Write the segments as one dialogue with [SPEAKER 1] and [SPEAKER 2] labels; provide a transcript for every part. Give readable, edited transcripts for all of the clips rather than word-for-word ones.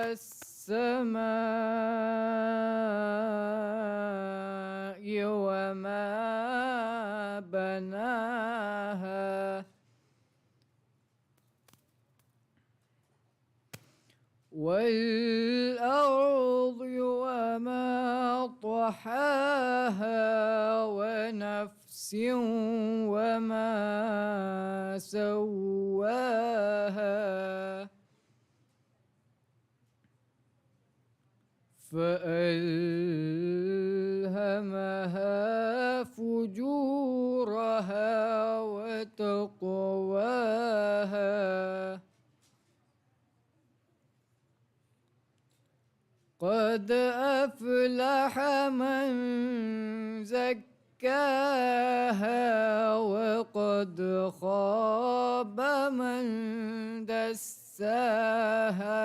[SPEAKER 1] والسماء وما بناها والأرض وما طحاها ونفس وما سواها فألهمها فجورها وتقواها قد أفلح من زكاها وقد خاب من دساها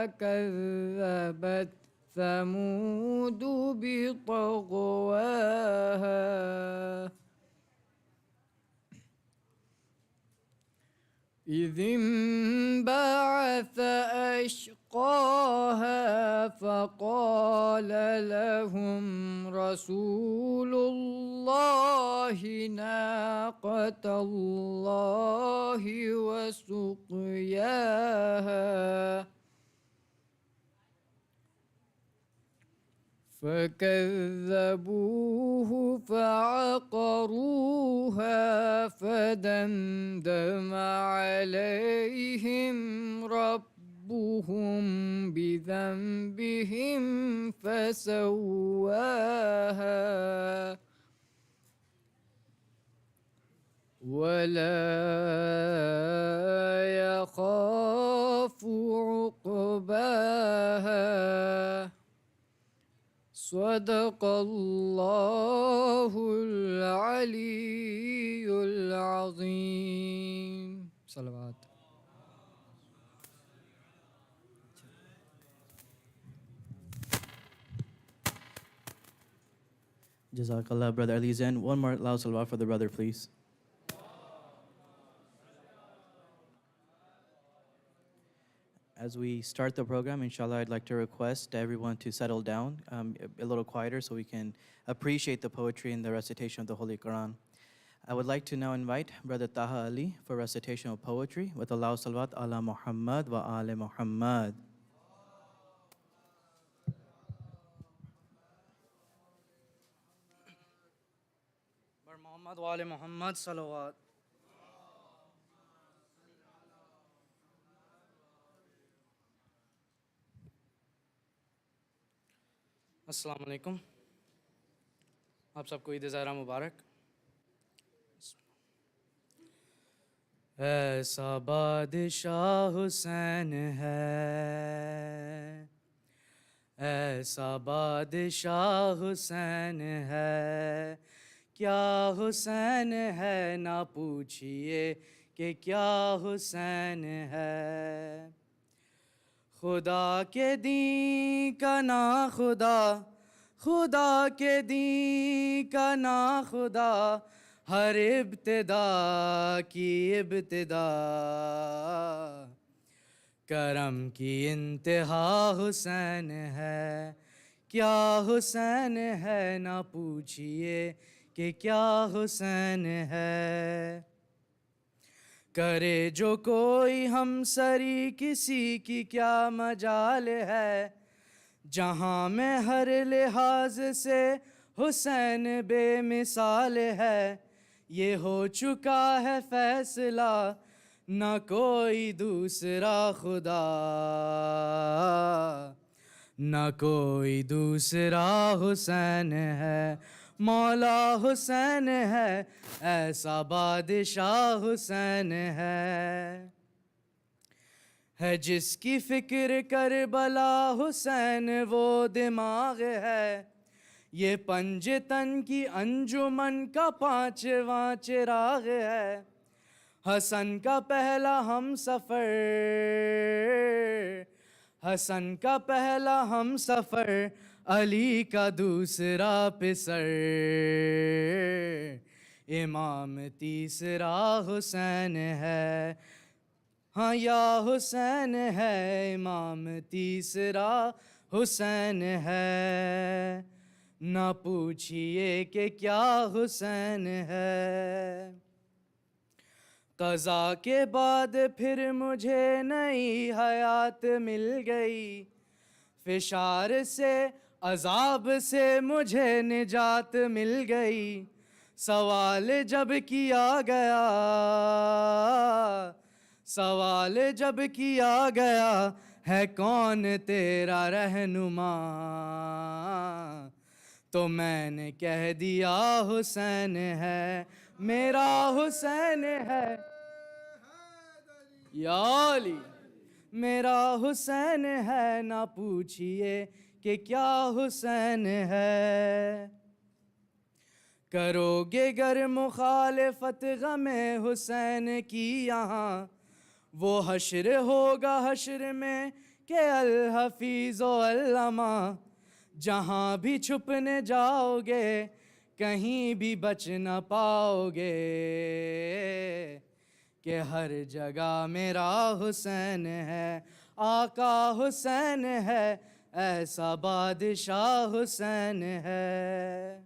[SPEAKER 1] كذبت ثمود بطغواها إذ انبعث أشقاها فقال لهم رسول الله ناقة الله وسقياها فكذبوه فعقروها فدمدم عليهم ربهم بذنبهم فسواها ولا يخاف عقباها صدق الله العلي العظيم. صلوات.
[SPEAKER 2] Jazakallah, Brother Ali Zain. One more loud salawat for the brother, please. As we start the program, inshallah, I'd like to request everyone to settle down a little quieter so we can appreciate the poetry and the recitation of the Holy Quran. I would like to now invite Brother Taha Ali for recitation of poetry with a loud salawat ala Muhammad wa ala Muhammad. Bar Muhammad wa ala Muhammad salawat. अस्सलाम वालेकुम, आप सबको ईद ज़हरा मुबारक। ऐसा बादशाह हुसैन है, ऐसा बादशाह हुसैन है, क्या हुसैन है ना पूछिए कि क्या हुसैन है। खुदा के दीन का ना खुदा, खुदा के दीन का ना खुदा, हर इब्तिदा की इब्तिदा, करम की इंतहा हुसैन है, क्या हुसैन है ना पूछिए कि क्या हुसैन है। करे जो कोई हम सरी किसी की क्या मजाल है, जहाँ में हर लिहाज से हुसैन बेमिसाल है। ये हो चुका है फैसला न कोई दूसरा खुदा, न कोई दूसरा हुसैन है, मौला हुसैन है, ऐसा बादशाह हुसैन है जिसकी फिक्र करबला हुसैन वो दिमाग है। ये पंजतन की अंजुमन का पांचवा चिराग है। हसन का पहला हम सफ़र, हसन का पहला हम सफ़र, अली का दूसरा पिसर, इमाम तीसरा हुसैन है।
[SPEAKER 3] हाँ या हुसैन है, इमाम तीसरा हुसैन है, ना पूछिए कि क्या हुसैन है। क़ज़ा के बाद फिर मुझे नई हयात मिल गई, फिशार से अजाब से मुझे निजात मिल गई। सवाल जब किया गया, सवाल जब किया गया, है कौन तेरा रहनुमा, तो मैंने कह दिया हुसैन है, मेरा हुसैन है या अली, मेरा हुसैन है, ना पूछिए कि क्या हुसैन है। करोगे गर मुखालिफत गमे हुसैन की यहाँ, वो हश्र होगा हश्र में के अल हफीज़ अल्लमा। जहाँ भी छुपने जाओगे कहीं भी बच न पाओगे, कि हर जगह मेरा हुसैन है, आका हुसैन है, ऐसा बादशाह हुसैन है।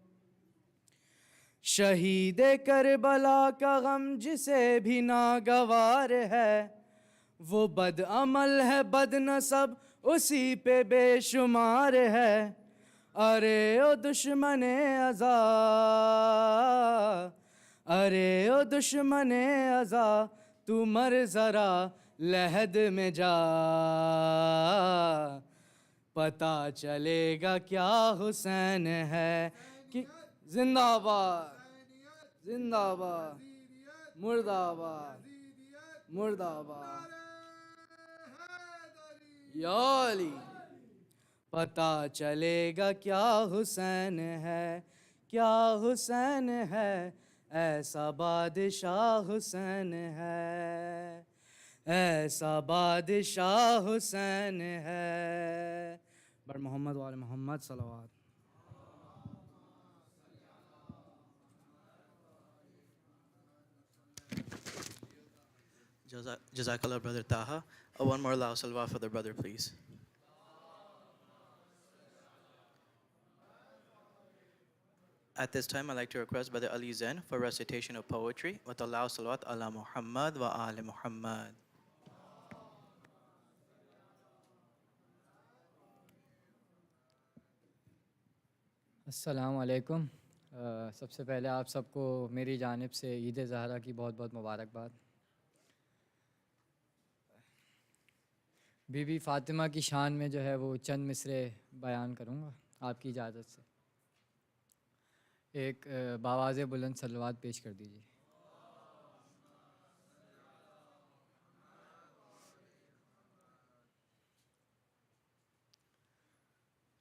[SPEAKER 3] शहीद करबला का गम जिसे भी नागवार है, वो बद अमल है बद नसब उसी पे बेशुमार है। अरे ओ दुश्मने अज़ा, अरे ओ दुश्मने अज़ा, तू मर ज़रा लहद में जा, पता चलेगा क्या हुसैन है कि जिंदाबाद जिंदाबाद मुर्दाबाद मुर्दाबाद या अली। पता चलेगा क्या हुसैन है, क्या हुसैन है, ऐसा बादशाह हुसैन है, ऐसा बादशाह हुसैन है। बर मोहम्मद वाले Mohammad सलवात।
[SPEAKER 2] Jazakallah, Brother Taha. One more loud salwa for the brother, please. At this time, I'd like to request Brother Ali Zain for recitation of poetry with a loud salawat ala Muhammad wa ali Muhammad.
[SPEAKER 1] अस्सलाम वालेकुम। सबसे पहले आप सबको मेरी जानिब से ईद ज़हरा की बहुत बहुत मुबारकबाद। बीबी फ़ातिमा की शान में जो है वो चंद मिसरे बयान करूँगा आपकी इजाज़त से। एक बावाज़ बुलंद सलवात पेश कर दीजिए।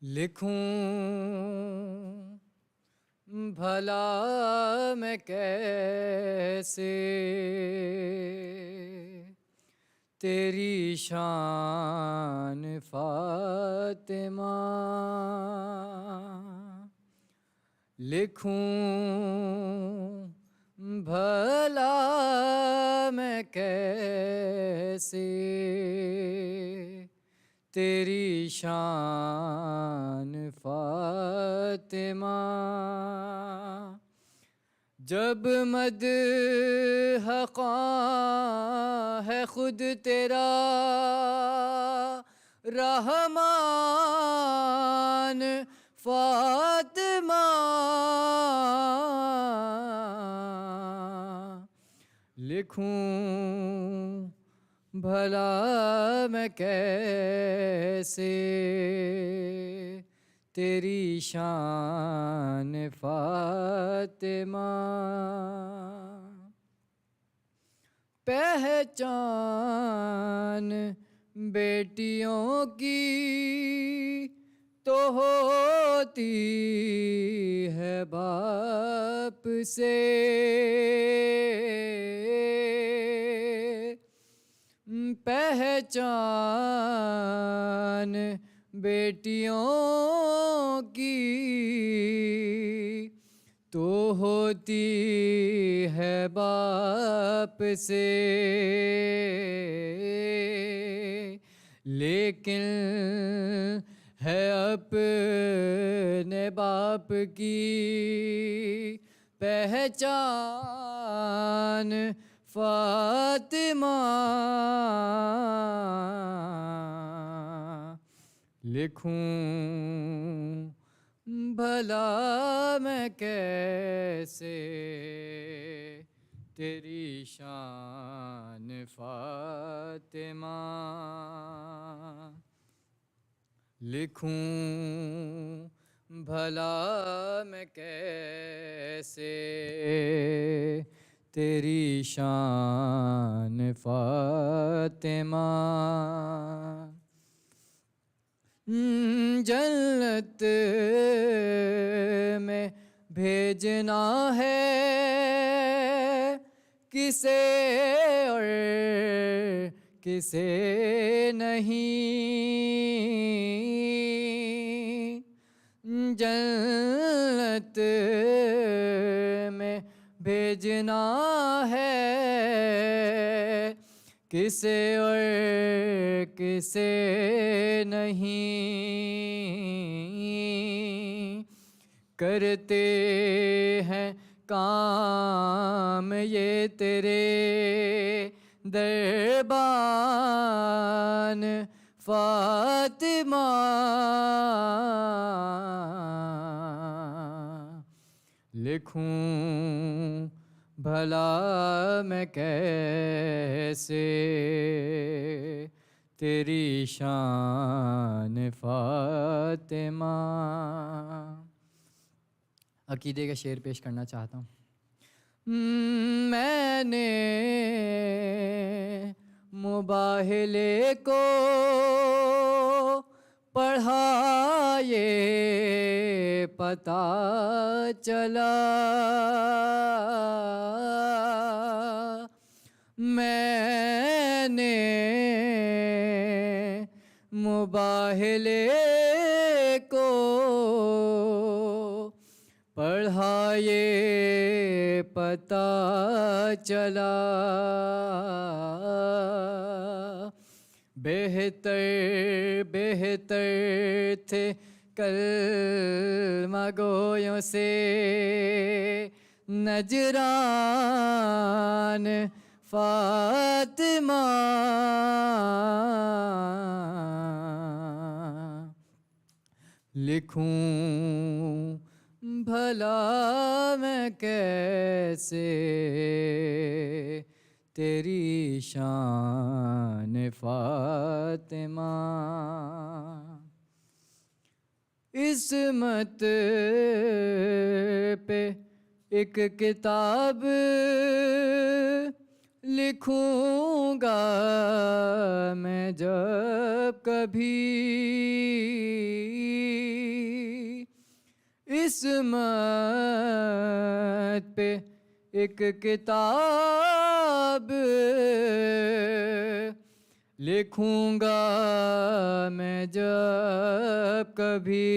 [SPEAKER 1] लिखूं भला मैं कैसे तेरी शान फ़ातिमा, लिखूं भला मैं कैसे तेरी शान फ़ातिमा, जब मदहक़ा है खुद तेरा रहमान फ़ातिमा, लिखूं भला मैं कैसे तेरी शान फ़ातिमा, पहचान बेटियों की तो होती है बाप से, पहचान बेटियों की तो होती है बाप से, लेकिन है अपने बाप की पहचान फातिमा। लिखूं भला मैं कैसे तेरी शान फातिमा। लिखूं भला मैं कैसे तेरी शान फातिमा। जन्नत में भेजना है किसे और किसे नहीं। जन्नत में भेजना है किसे और किसे नहीं। करते हैं काम ये तेरे दरबान फातिमा। लिखूं भला मैं कैसे तेरी शान फातिमा। अकीदे का शेर पेश करना चाहता हूँ। मैंने मुबाहिले को पढ़ा ये पता चला। मैंने मुबाहिले को पढ़ा ये पता चला। बेहतर बेहतर थे कलमा गोयों से नजरान फातिमा। लिखूं भला मैं कैसे तेरी शान फातिमा। इस्मत पे एक किताब लिखूंगा मैं जब कभी। इस्मत पे एक किताब लिखूंगा मैं जब कभी।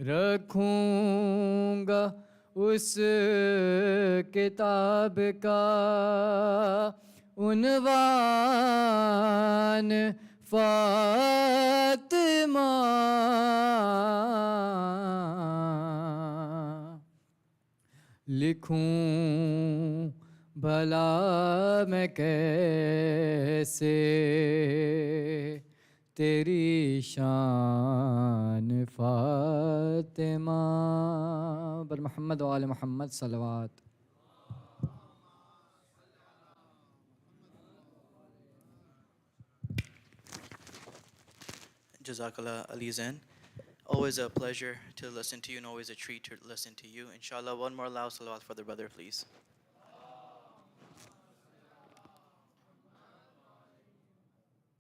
[SPEAKER 1] रखूंगा उस किताब का उन्वान फातिमा। लिखूं भला मैं कैसे तेरी शान फातिमा। बर मोहम्मद व आले Mohammad सलवात।
[SPEAKER 2] Jazakallah Alizan. Always a pleasure to listen to you and always a treat to listen to you. Inshallah, one more loud salawat for the brother, please.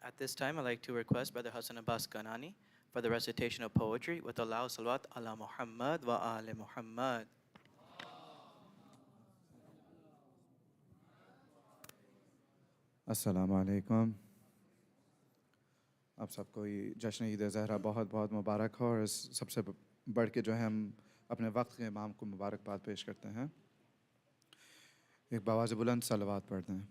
[SPEAKER 2] At this time, I'd like to request Brother Hassan Abbas Kanani for the recitation of poetry with a loud salawat ala Muhammad wa ali Muhammad.
[SPEAKER 4] अस्सलामु अलैकुम। आप सबको जश्न ईद ज़हरा बहुत बहुत मुबारक हो। और सबसे बढ़ के जो है हम अपने वक्त के इमाम को मुबारकबाद पेश करते हैं। एक बाबा से बुलंद सलवात पढ़ते हैं।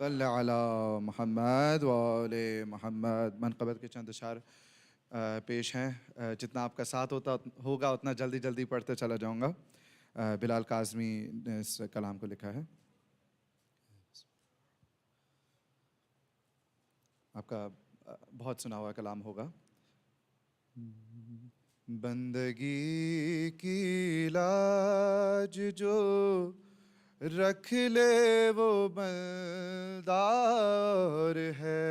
[SPEAKER 4] सल्ले अला मोहम्मद व आले मोहम्मद। मनक़बत के चंद अशार पेश हैं। जितना आपका साथ होगा उतना जल्दी जल्दी पढ़ते चला जाऊँगा। बिलाल काज़मी ने इस कलाम को लिखा है। आपका बहुत सुना हुआ कलाम होगा। बंदगी की लाज जो रख ले वो बंदार है।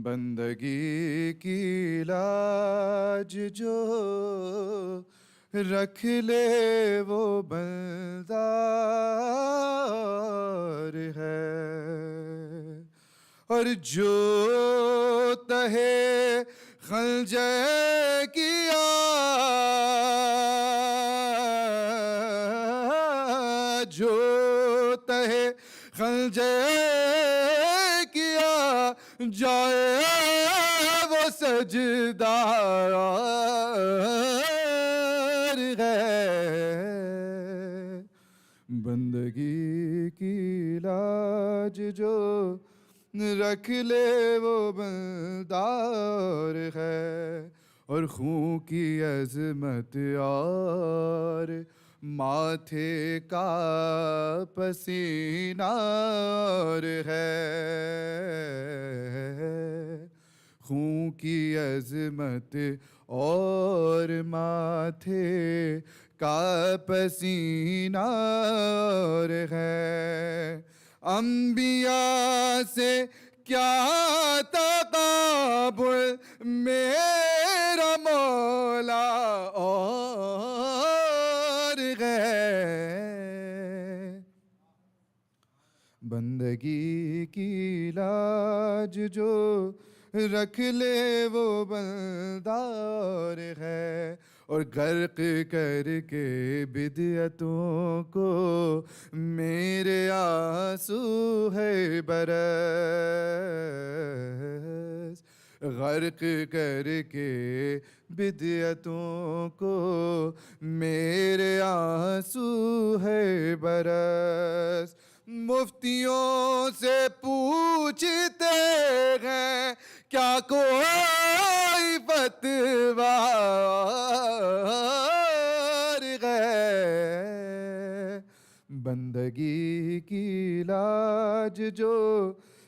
[SPEAKER 4] बंदगी की लाज जो रख ले वो बंदार है। और जो तहे खंजर किया जो तहे खंजर किया जाए वो सजदार है। बंदगी की लाज जो रख ले वो बंदार है। और खून की अजमत और माथे का पसीना है। खून की अजमत और माथे का पसीना है। अंबिया से क्या तकाबुल मेरा मौला और है। बंदगी की लाज जो रख ले वो बंदार है। और गर्क करके बिदअतों को मेरे आंसू है बरस। गर्क करके बिदअतों को मेरे आंसू है बरस। मुफ्तियों से पूछते हैं क्या कोई फतवा है। बंदगी की लाज जो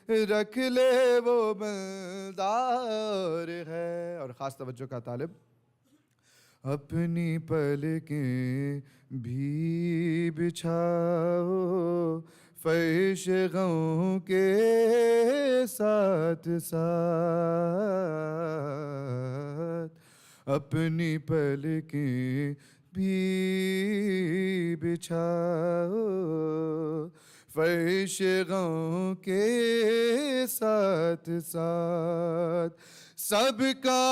[SPEAKER 4] रख ले वो बंदार है। और ख़ास तवज्जो का तालिब। अपनी पलकें भी बिछाओ फर्श गम के साथ साथ। अपनी पलकें भी बिछाओ फर्श गम के साथ साथ। सबका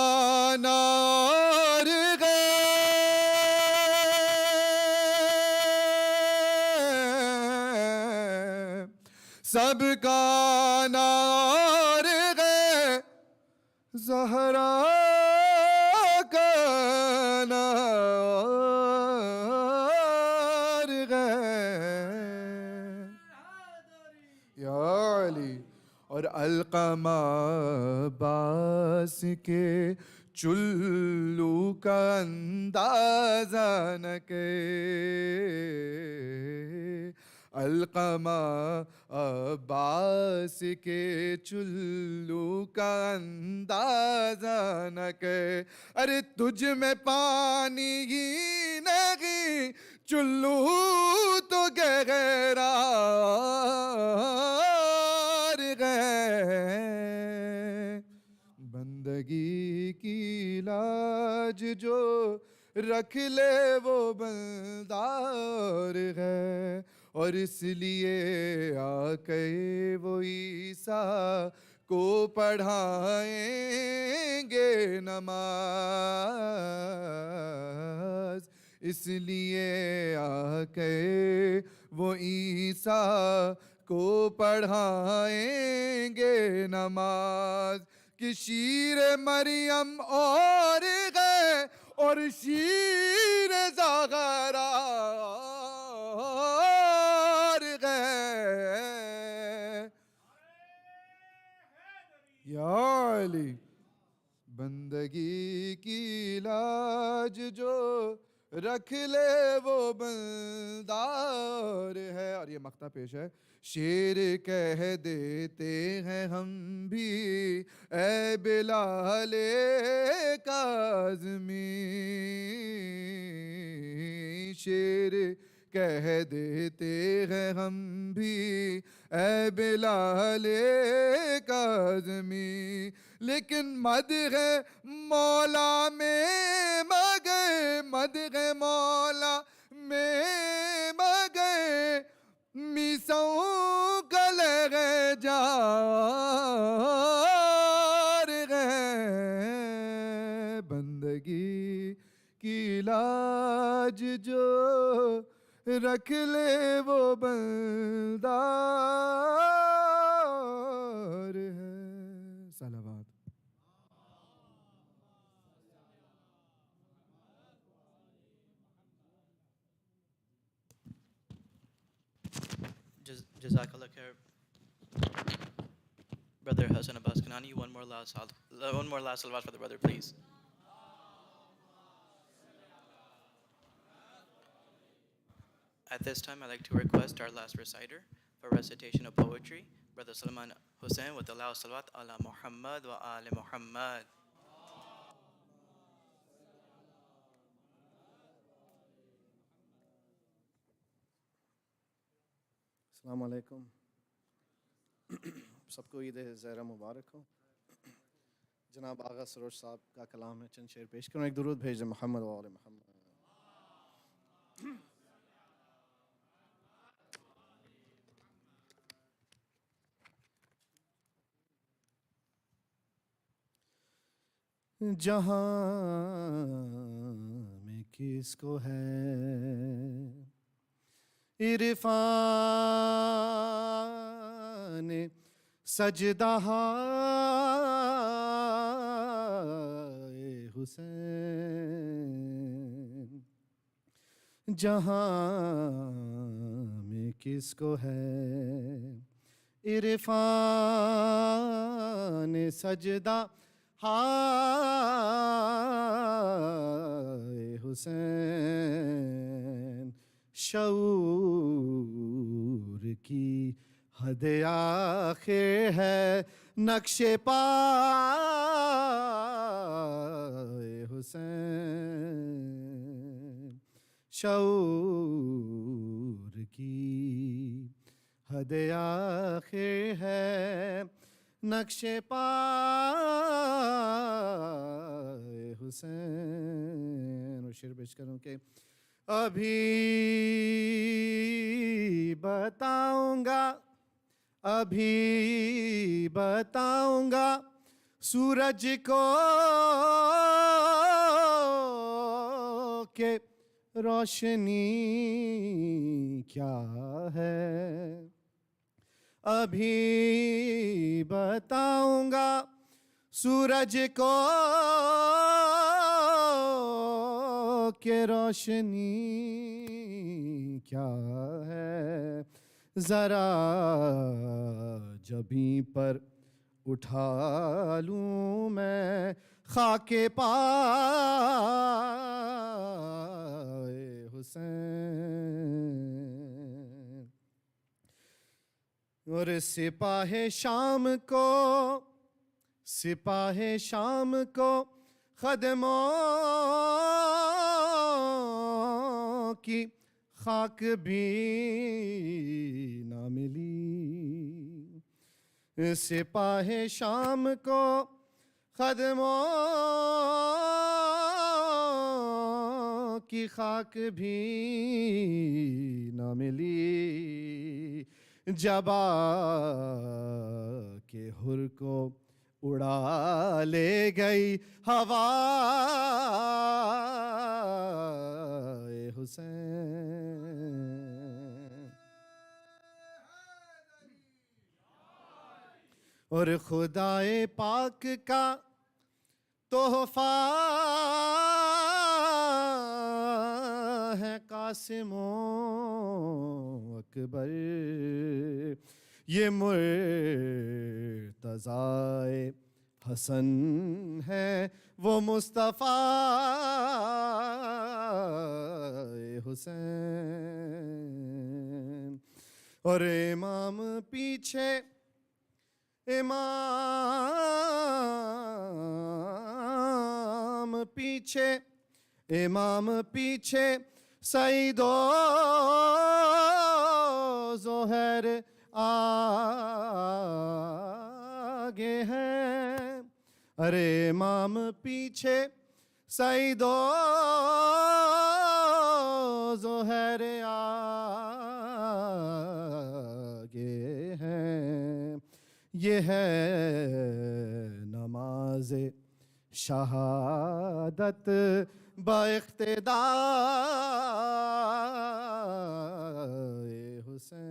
[SPEAKER 4] नार है सबका नार है ज़हरा का नार है या अली। और अलक़मा बास के चुल्लू का अंदाज़ा न के। अलक़मा अब्बास के चुल्लू का अंदाज़ा न के। अरे तुझ में पानी ही नहीं चुल्लू तो गहरा है। बंदगी की लाज जो रख ले वो बंदार है। और इसलिए आके वो ईसा को पढ़ाएंगे नमाज। इसलिए आके वो ईसा को पढ़ाएंगे नमाज। कि शीर मरियम और गए और शीर ज़हरा और गए। या अली बंदगी की लाज जो रख ले वो बंदार है। और ये मक्ता पेश है। शेर कह देते हैं हम भी ए बिलाले काज़मी, शेर कह देते हैं हम भी ए बिलाले काज़मी, लेकिन मदह मौला में मगे, मदह मौला में मगे, मिसों गले गए जार गए। बंदगी की लाज जो रख ले वो बंदार है। सलावत।
[SPEAKER 2] Jazakallah khair. Brother Hassan Abbas Kanani, one more last salawat for the brother, please. At this time, I'd like to request our last reciter for recitation of poetry, Brother Salman Hussain, with the last salawat ala Muhammad wa ali Muhammad.
[SPEAKER 5] अस्सलाम वालेकुम। सबको ईद ज़हरा मुबारक हो। जनाब आगा सरोज साहब का कलाम है, चंद शेर पेश करूँ। एक दुरूद भेज दें मोहम्मद व आले मोहम्मद। जहाँ में किसको है इरफान सजदा हाय हुसैन, जहाँ में किसको है इरफान सजदा हाय हुसैन, शऊर की हद आखिर है नक्शे पाए हुसैन, शऊर की हद आखिर है नक्शे पाए हुसैन। और शेर पेश करूं कि अभी बताऊंगा सूरज को के रोशनी क्या है, अभी बताऊंगा सूरज को के रोशनी क्या है, जरा जबीं पर उठा लूं मैं खाके पाए हुसैन। और सिपाहे शाम को खदमों की खाक भी ना मिली, सिपाहे शाम को खदमों की खाक भी ना मिली, जबा के हुर को उड़ा ले गई हवा हुसैन। और खुदाए पाक का तोहफा है कासिमो अकबर, ये मुर्तज़ाए हसन है वो मुस्तफ़ा हुसैन। और इमाम पीछे इमाम पीछे इमाम पीछे सईदो ज़ोहर आगे हैं। अरे इमाम पीछे सईदो ज़ोहर आगे हैं। ये है नमाज शहादत बाइख्तिदाए हुसैन।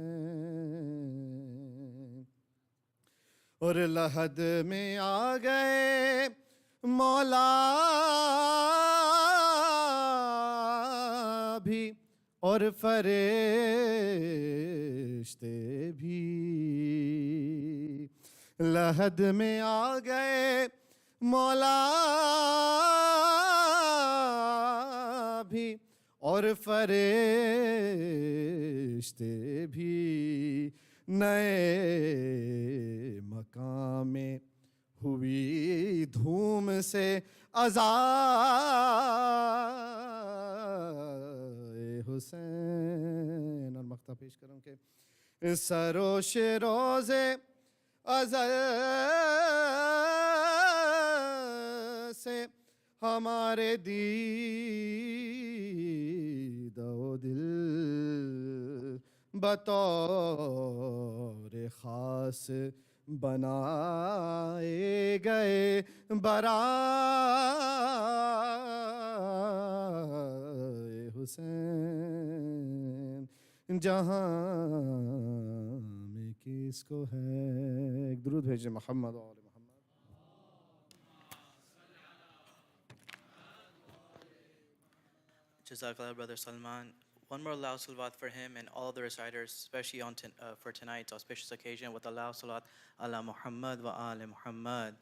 [SPEAKER 5] और लहद में आ गए मौला भी और फरिश्ते भी। लहद में आ गए मौला भी और फरिश्ते भी। नए मकाम में हुई धूम से अज़ाए हुसैन। और मक्ता पेश करूँ कि सरोश रोज़े अज़ल से हमारे दीदो दिल बतौर ख़ास बनाए गए बराए हुसैन। जहाँ में किसको है। एक दुरूद भेजिए मोहम्मद और Mohammad.
[SPEAKER 2] Jazakallah, Brother Salman. One more loud salawat for him and all the reciters, especially for tonight's auspicious occasion, with a loud salawat ala Muhammad wa ala Muhammad.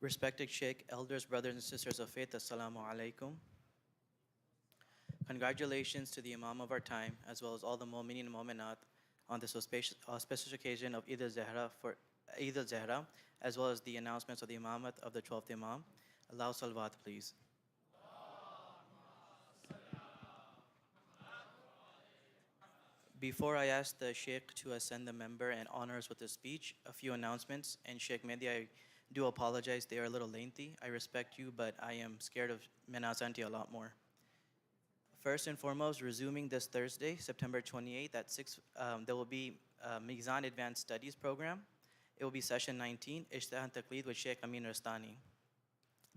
[SPEAKER 2] Respected Sheikh, elders, brothers and sisters of faith, Assalamu alaikum. Congratulations to the Imam of our time, as well as all the Mu'mineen and Mu'minat on this auspicious occasion of Eid al-Zahra, as well as the announcements of the Imamat of the 12th Imam. Allow salawat, please. Before I ask the Sheikh to ascend the member and honor us with a speech, a few announcements. And Sheikh Mahdi, I do apologize, they are a little lengthy. I respect you, but I am scared of Menazanti a lot more. First and foremost, resuming this Thursday, September 28th at 6, there will be Mizan Advanced Studies program. It will be session 19, Ishtahan Taqleed with Sheikh Amin Rastani.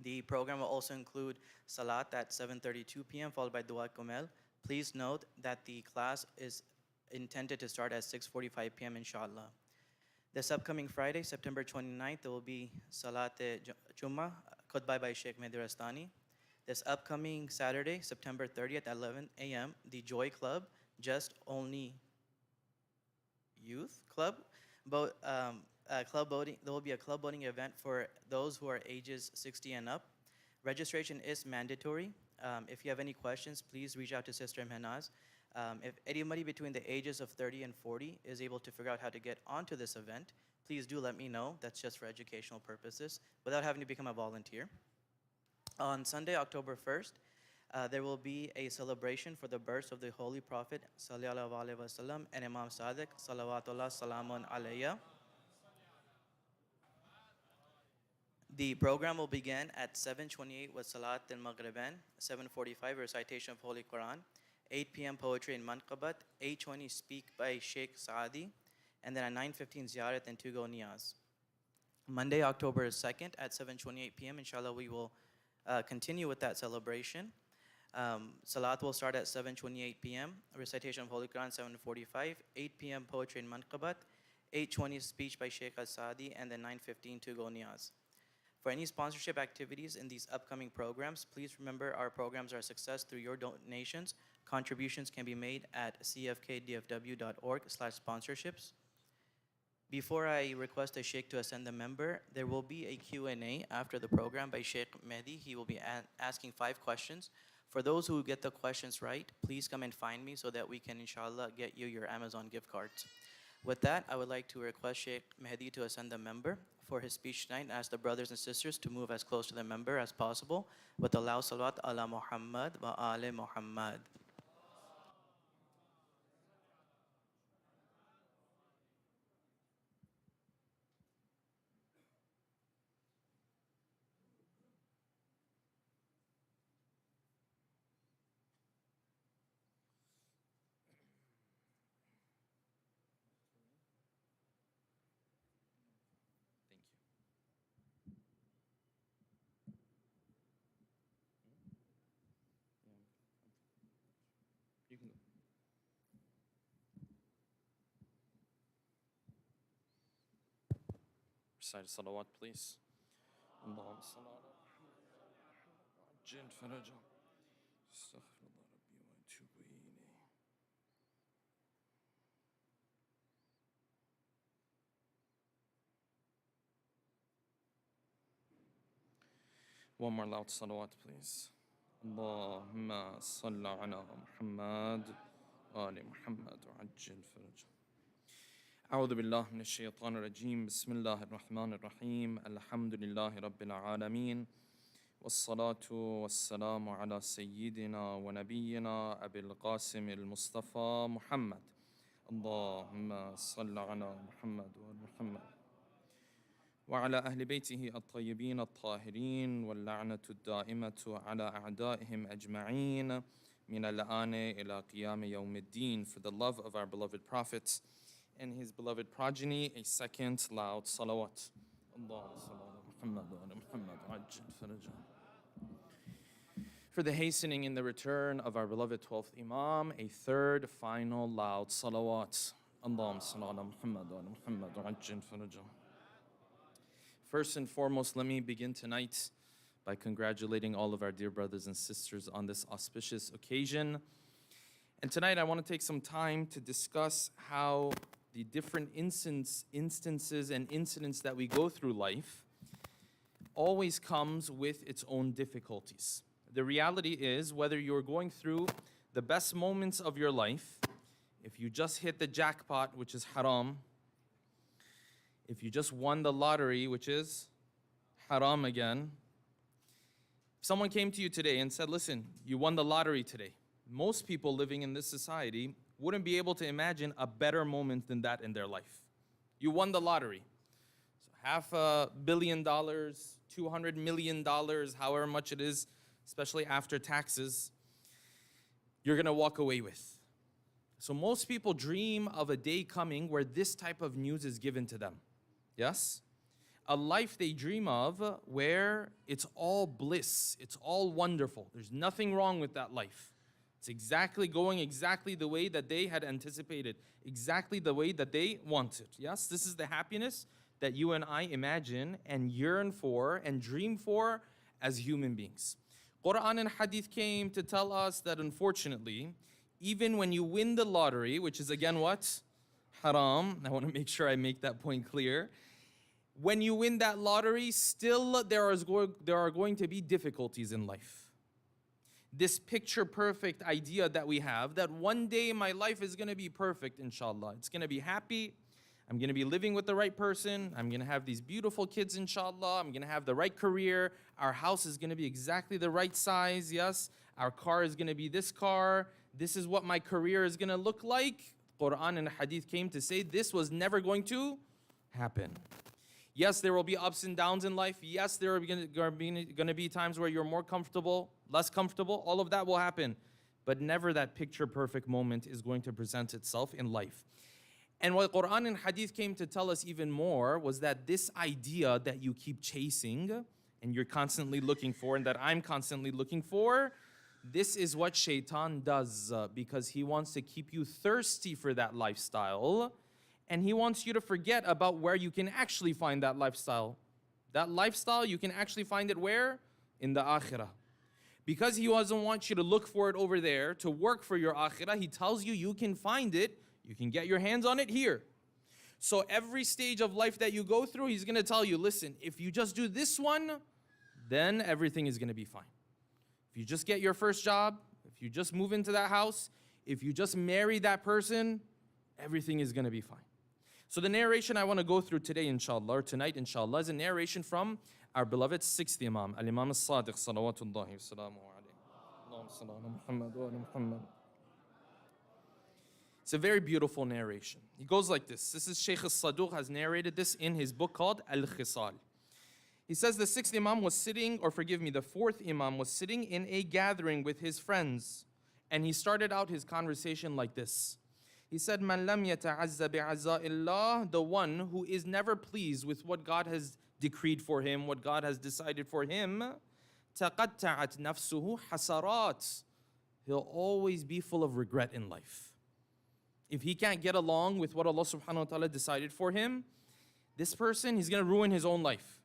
[SPEAKER 2] The program will also include Salat at 7:32 p.m. followed by Dua Kumel. Please note that the class is intended to start at 6:45 p.m. inshallah. This upcoming Friday, September 29th, there will be Salat Jummah, khutbah by Sheikh Mahdi Rastani. This upcoming Saturday, September 30th at 11 a.m., the Joy Club, just only youth club, club voting. There will be a club voting event for those who are ages 60 and up. Registration is mandatory. If you have any questions, please reach out to Sister Mhenaz. If anybody between the ages of 30 and 40 is able to figure out how to get onto this event, please do let me know. That's just for educational purposes, without having to become a volunteer. On Sunday, October 1st, there will be a celebration for the birth of the Holy Prophet Sallallahu Alaihi Wasallam and Imam Sadiq Salawatullah Salamun Alayya. The program will begin at 7:28 with Salat al-Maghriban, 7:45 recitation of Holy Quran, 8 p.m. poetry and manqabat, 8:20 speak by Sheikh Saadi, and then at 9:15 ziyarat and Tugo Niyaz. Monday, October 2nd at 7:28 p.m. Inshallah, we will continue with that celebration. Salat will start at 7:28 p.m. Recitation of Holy Quran 7:45. 8 p.m. poetry and manqabat. 8:20 speech by Sheikh al-Saadi, and then 9:15 to go niyaz. For any sponsorship activities in these upcoming programs, please remember our programs are a success through your donations. Contributions can be made at cfkdfw.org/sponsorships. Before I request a Sheikh to ascend the member, there will be a Q&A after the program by Sheikh Mahdi. He will be asking 5 questions. For those who get the questions right, please come and find me so that we can, inshallah, get you your Amazon gift cards. With that, I would like to request Sheikh Mahdi to ascend the member for his speech tonight and ask the brothers and sisters to move as close to the member as possible with a loud salawat ala Muhammad wa ali Muhammad.
[SPEAKER 6] Recite a salawat, please. اللهم صل على عجل فرجه استغفر الله ربي واتوب اليه. One more loud salawat, please. اللهم صل على محمد وآل محمد وعجل فرجه. أعوذ بالله من الشيطان الرجيم. بسم الله الرحمن الرحيم. الحمد لله رب العالمين والصلاة والسلام على سيدنا ونبينا أبي القاسم المصطفى محمد. اللهم صل على محمد وآل محمد وعلى أهل بيته الطيبين الطاهرين واللعنة الدائمة على أعدائهم أجمعين من الآن إلى قيام يوم الدين. For the love of our beloved Prophet and his beloved progeny, a second loud salawat. For the hastening in the return of our beloved 12th Imam, a third final loud salawat. First and foremost, let me begin tonight by congratulating all of our dear brothers and sisters on this auspicious occasion. And tonight I want to take some time to discuss how the different instances and incidents that we go through life always comes with its own difficulties. The reality is, whether you're going through the best moments of your life, if you just hit the jackpot, which is haram, if you just won the lottery, which is haram again, if someone came to you today and said, listen, you won the lottery today, most people living in this society wouldn't be able to imagine a better moment than that in their life. You won the lottery. So $500 million, $200 million, however much it is, especially after taxes, you're gonna walk away with. So most people dream of a day coming where this type of news is given to them. Yes? A life they dream of where it's all bliss, it's all wonderful. There's nothing wrong with that life. It's going exactly the way that they had anticipated, exactly the way that they wanted. Yes, this is the happiness that you and I imagine and yearn for and dream for as human beings. Quran and Hadith came to tell us that unfortunately, even when you win the lottery, which is again what? Haram. I want to make sure I make that point clear. When you win that lottery, still there are going to be difficulties in life. This picture perfect idea that we have that one day my life is going to be perfect, inshallah. It's going to be happy. I'm going to be living with the right person. I'm going to have these beautiful kids, inshallah. I'm going to have the right career. Our house is going to be exactly the right size, yes. Our car is going to be this car. This is what my career is going to look like. Quran and Hadith came to say this was never going to happen. Yes, there will be ups and downs in life. Yes, there are going to be times where you're more comfortable, less comfortable. All of that will happen. But never that picture-perfect moment is going to present itself in life. And what Quran and Hadith came to tell us even more was that this idea that you keep chasing and you're constantly looking for and that I'm constantly looking for This is what shaitan does because he wants to keep you thirsty for that lifestyle, and he wants you to forget about where you can actually find that lifestyle. That lifestyle, you can actually find it where? In the akhirah. Because he doesn't want you to look for it over there, to work for your akhirah, he tells you you can find it, you can get your hands on it here. So every stage of life that you go through, he's going to tell you, listen, if you just do this one, then everything is going to be fine. If you just get your first job, if you just move into that house, if you just marry that person, everything is going to be fine. So the narration I want to go through today, inshallah, or tonight, inshallah, is a narration from our beloved sixth Imam, Al-Imam As-Sadiq, salawatullahi wa salamu alayhi. Allahumma salli ala Muhammad wa ala Muhammad. It's a very beautiful narration. He goes like this. This is Sheikh As-Saduq has narrated this in his book called Al-Khisal. He says the sixth Imam was sitting, or forgive me, the fourth Imam was sitting in a gathering with his friends. And he started out his conversation like this. He said, Man lam yata'azza bi'aza'illah, the one who is never pleased with what God has decreed for him, what God has decided for him, taqatta'at nafsuhu hasarat. He'll always be full of regret in life. If he can't get along with what Allah subhanahu wa ta'ala decided for him, this person, he's going to ruin his own life.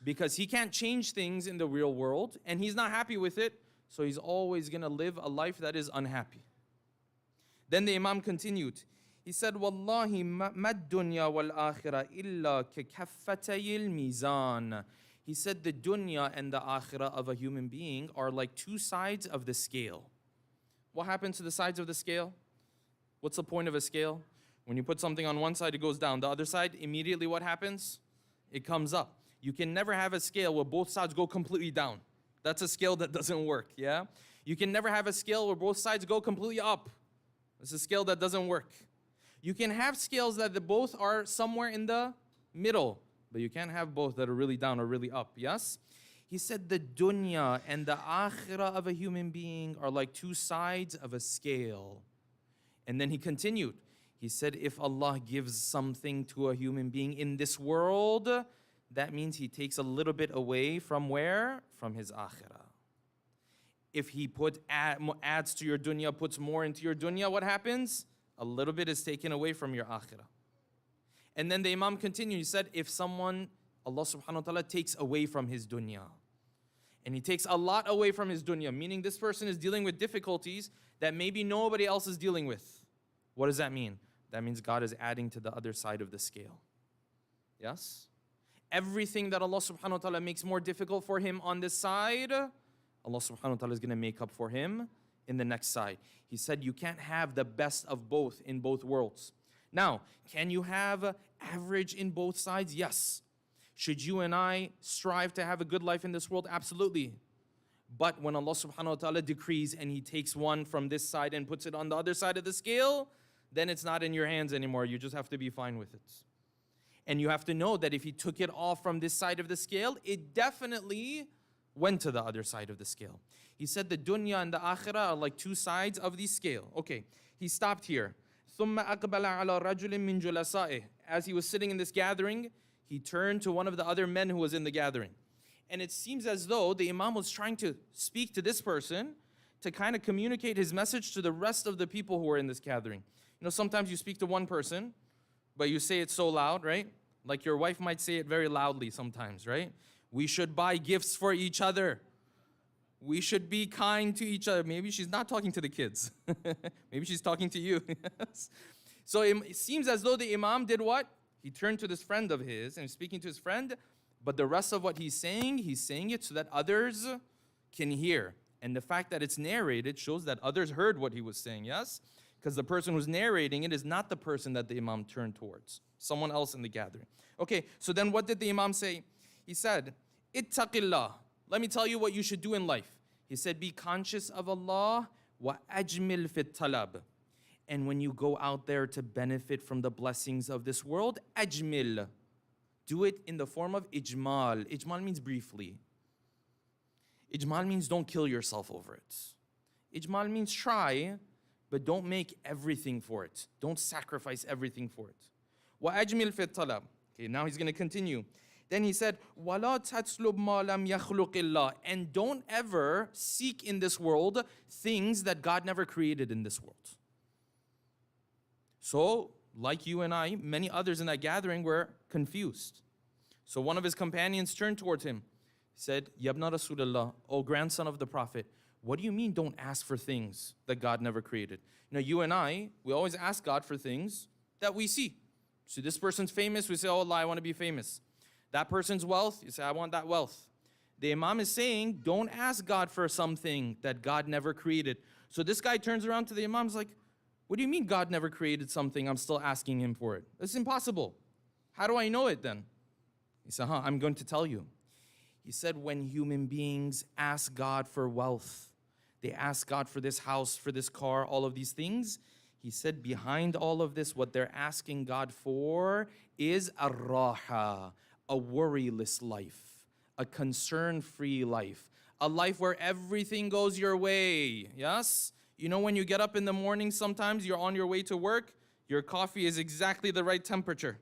[SPEAKER 6] Because he can't change things in the real world, and he's not happy with it, so he's always going to live a life that is unhappy. Then the Imam continued. He said, Wallahi mad dunya wal akhirah illa ka kaffatayil mizan. He said the dunya and the akhirah of a human being are like two sides of the scale. What happens to the sides of the scale? What's the point of a scale? When you put something on one side, it goes down. The other side, immediately what happens? It comes up. You can never have a scale where both sides go completely down. That's a scale that doesn't work, yeah? You can never have a scale where both sides go completely up. It's a scale that doesn't work. You can have scales that both are somewhere in the middle, but you can't have both that are really down or really up, yes? He said the dunya and the akhirah of a human being are like two sides of a scale. And then he continued. He said, if Allah gives something to a human being in this world, that means he takes a little bit away from where? From his akhirah. If he adds to your dunya, puts more into your dunya, what happens? A little bit is taken away from your akhirah. And then the Imam continued. He said, if someone, Allah subhanahu wa ta'ala takes away from his dunya, and he takes a lot away from his dunya, meaning this person is dealing with difficulties that maybe nobody else is dealing with. What does that mean? That means God is adding to the other side of the scale. Yes? Everything that Allah subhanahu wa ta'ala makes more difficult for him on this side, Allah subhanahu wa ta'ala is going to make up for him in the next side. He said you can't have the best of both in both worlds. Now, can you have average in both sides? Yes. Should you and I strive to have a good life in this world? Absolutely. But when Allah subhanahu wa ta'ala decrees and he takes one from this side and puts it on the other side of the scale, then it's not in your hands anymore. You just have to be fine with it. And you have to know that if he took it off from this side of the scale, it definitely went to the other side of the scale. He said the dunya and the akhirah are like two sides of the scale. Okay, he stopped here. ثُمَّ أَقْبَلَ عَلَى رَجُلٍ مِّن جُلَسَائِهِ. As he was sitting in this gathering, he turned to one of the other men who was in the gathering. And it seems as though the Imam was trying to speak to this person to kind of communicate his message to the rest of the people who were in this gathering. You know, sometimes you speak to one person, but you say it so loud, right? Like your wife might say it very loudly sometimes, right? We should buy gifts for each other. We should be kind to each other. Maybe she's not talking to the kids. Maybe she's talking to you. So it seems as though the Imam did what? He turned to this friend of his and speaking to his friend, but the rest of what he's saying it so that others can hear. And the fact that it's narrated shows that others heard what he was saying, yes? Because the person who's narrating it is not the person that the Imam turned towards. Someone else in the gathering. Okay, so then what did the Imam say? He said, Ittaqillah. Let me tell you what you should do in life. He said, be conscious of Allah wa ajmil fit talab. And when you go out there to benefit from the blessings of this world, ajmil. Do it in the form of ijmal. Ijmal means briefly. Ijmal means don't kill yourself over it. Ijmal means try, but don't make everything for it. Don't sacrifice everything for it. Wa ajmil fit talab. Okay, now he's going to continue. Then he said, وَلَا تَطْلُبْ مَا لَمْ يَخْلُقِ اللَّهِ. And don't ever seek in this world things that God never created in this world. So, like you and I, many others in that gathering were confused. So one of his companions turned towards him. He said, Yabna Rasulullah, O grandson of the Prophet, what do you mean don't ask for things that God never created? You know, you and I, we always ask God for things that we see. So this person's famous, we say, oh Allah, I want to be famous. That person's wealth, you say, I want that wealth. The Imam is saying, don't ask God for something that God never created. So this guy turns around to the Imam, is like, what do you mean God never created something? I'm still asking him for it. It's impossible. How do I know it then? He said, I'm going to tell you. He said, when human beings ask God for wealth, they ask God for this house, for this car, all of these things. He said, behind all of this, what they're asking God for is a raha, a worryless life, a concern-free life, a life where everything goes your way. Yes? You know, when you get up in the morning, sometimes you're on your way to work, your coffee is exactly the right temperature.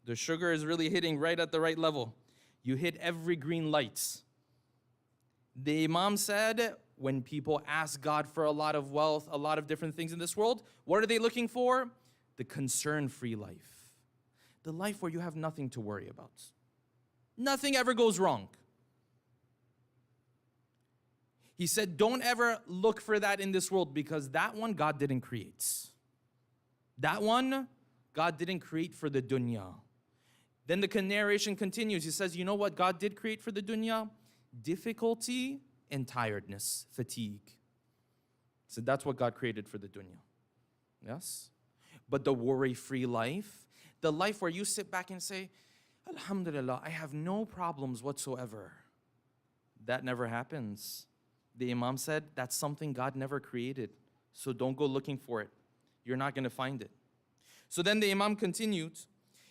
[SPEAKER 6] The sugar is really hitting right at the right level. You hit every green light. The Imam said, when people ask God for a lot of wealth, a lot of different things in this world, what are they looking for? The concern-free life. The life where you have nothing to worry about. Nothing ever goes wrong. He said, don't ever look for that in this world because that one God didn't create. That one God didn't create for the dunya. Then the narration continues. He says, you know what God did create for the dunya? Difficulty and tiredness, fatigue. So that's what God created for the dunya. Yes? But the worry-free life, the life where you sit back and say, Alhamdulillah, I have no problems whatsoever. That never happens. The Imam said, that's something God never created. So don't go looking for it. You're not going to find it. So then the Imam continued.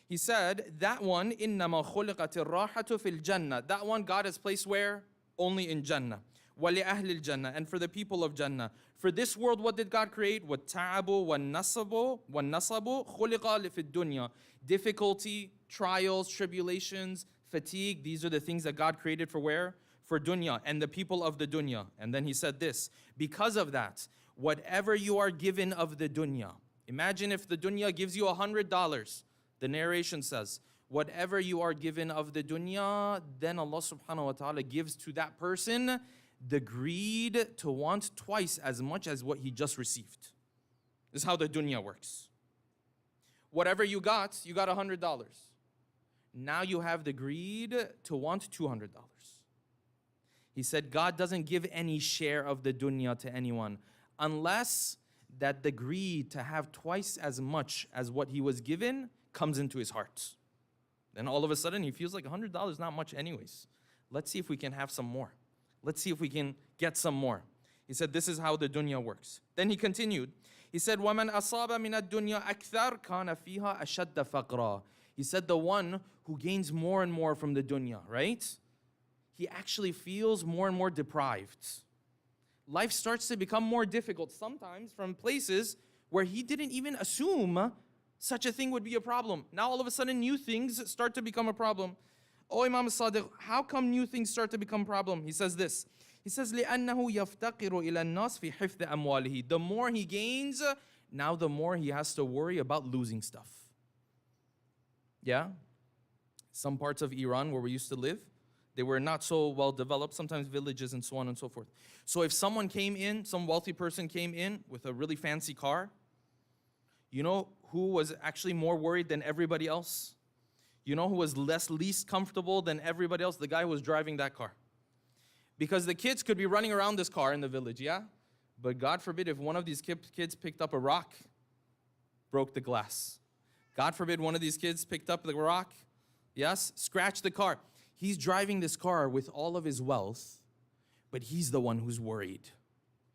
[SPEAKER 6] He said, that one, إِنَّمَا خُلِقَتِ الرَّاحَةُ فِي الْجَنَّةِ. That one God has placed where? Only in Jannah. وَلِأَهْلِ الْجَنَّةِ. And for the people of Jannah. For this world, what did God create? وَالتَّعَبُ وَالنَّصَبُ خُلِقَ لِفِي الدُّنْيَا. Difficulty, trials, tribulations, fatigue. These are the things that God created for where? For dunya and the people of the dunya. And then he said this, because of that, whatever you are given of the dunya, imagine if the dunya gives you $100. The narration says, whatever you are given of the dunya, then Allah subhanahu wa ta'ala gives to that person the greed to want twice as much as what he just received. This is how the dunya works. Whatever you got $100. Now you have the greed to want $200. He said God doesn't give any share of the dunya to anyone unless that the greed to have twice as much as what he was given comes into his heart. Then all of a sudden he feels like $100 is not much anyways. Let's see if we can have some more. Let's see if we can get some more. He said this is how the dunya works. Then he continued. He said, وَمَنْ أَصَابَ مِنَ الدُّنْيَا أَكْثَرْ كَانَ فِيهَا أَشَدَّ فَقْرًا. He said the one who gains more and more from the dunya, right? He actually feels more and more deprived. Life starts to become more difficult, sometimes from places where he didn't even assume such a thing would be a problem. Now all of a sudden new things start to become a problem. Oh Imam Sadiq, how come new things start to become a problem? He says this. He says, لِأَنَّهُ يَفْتَقِرُ إِلَى النَّاسِ فِي حِفْظِ أَمْوَالِهِ. The more he gains, now the more he has to worry about losing stuff. Yeah? Some parts of Iran where we used to live, they were not so well developed, sometimes villages and so on and so forth. So if someone came in, some wealthy person came in with a really fancy car, you know who was actually more worried than everybody else? You know who was least comfortable than everybody else? The guy who was driving that car. Because the kids could be running around this car in the village, yeah? But God forbid if one of these kids picked up a rock, broke the glass. God forbid one of these kids picked up the rock, yes, scratched the car. He's driving this car with all of his wealth, but he's the one who's worried.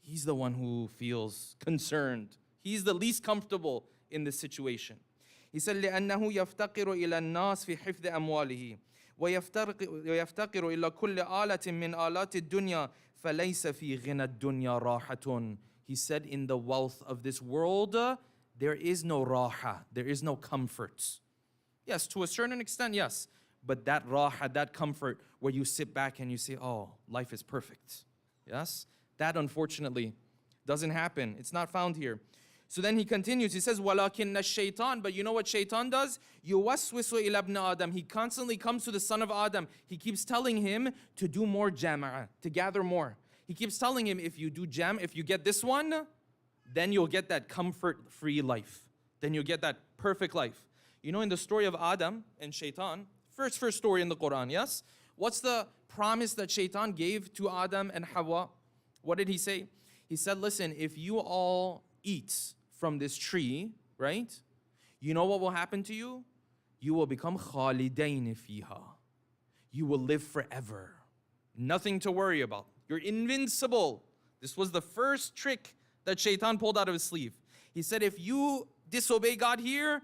[SPEAKER 6] He's the one who feels concerned. He's the least comfortable in this situation. He said, لِأَنَّهُ يَفْتَقِرُ إِلَى النَّاسِ فِي حِفْظِ أَمْوَالِهِ وَيَفْتَقِرُ إِلَى كُلِّ آلَةٍ مِّنْ آلَاتِ الدُّنْيَا فَلَيْسَ فِي غِنَى الدُّنْيَا رَاحَةٌ. He said, in the wealth of this world, there is no raha, there is no comfort. Yes, to a certain extent, yes. but that raha, that comfort where you sit back and you say, oh, life is perfect. Yes? That unfortunately doesn't happen. It's not found here. So then he continues. He says, وَلَكِنَّ الشَّيْطَانِ But you know what shaitan does? يُوَسْوِسُ إِلَى ابْنِ آدَمَ He constantly comes to the son of Adam. He keeps telling him to do more jama'ah, to gather more. He keeps telling him, if you do if you get this one, then you'll get that comfort-free life. Then you'll get that perfect life. You know, in the story of Adam and shaitan, first story in the Quran, yes? What's the promise that shaitan gave to Adam and Hawa? What did he say? He said, listen, if you all eat from this tree, right? You know what will happen to you? You will become khalidain fiha. You will live forever. Nothing to worry about. You're invincible. This was the first trick that shaitan pulled out of his sleeve. He said, if you disobey God here,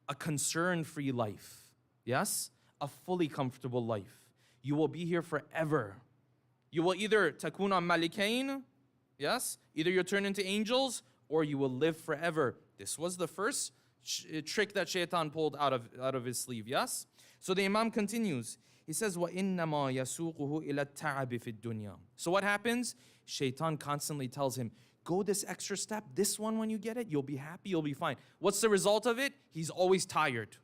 [SPEAKER 6] a concern-free life. Yes? A fully comfortable life. You will be here forever. You will either takuna malikain, yes? Either you'll turn into angels or you will live forever. This was the first trick that shaitan pulled out of his sleeve, yes? So the Imam continues. He says, وَإِنَّمَا يَسُوقُهُ إِلَى التَّعَبِ فِي الدُّنْيَا So what happens? Shaitan constantly tells him, go this extra step, this one when you get it, you'll be happy, you'll be fine. What's the result of it? He's always tired.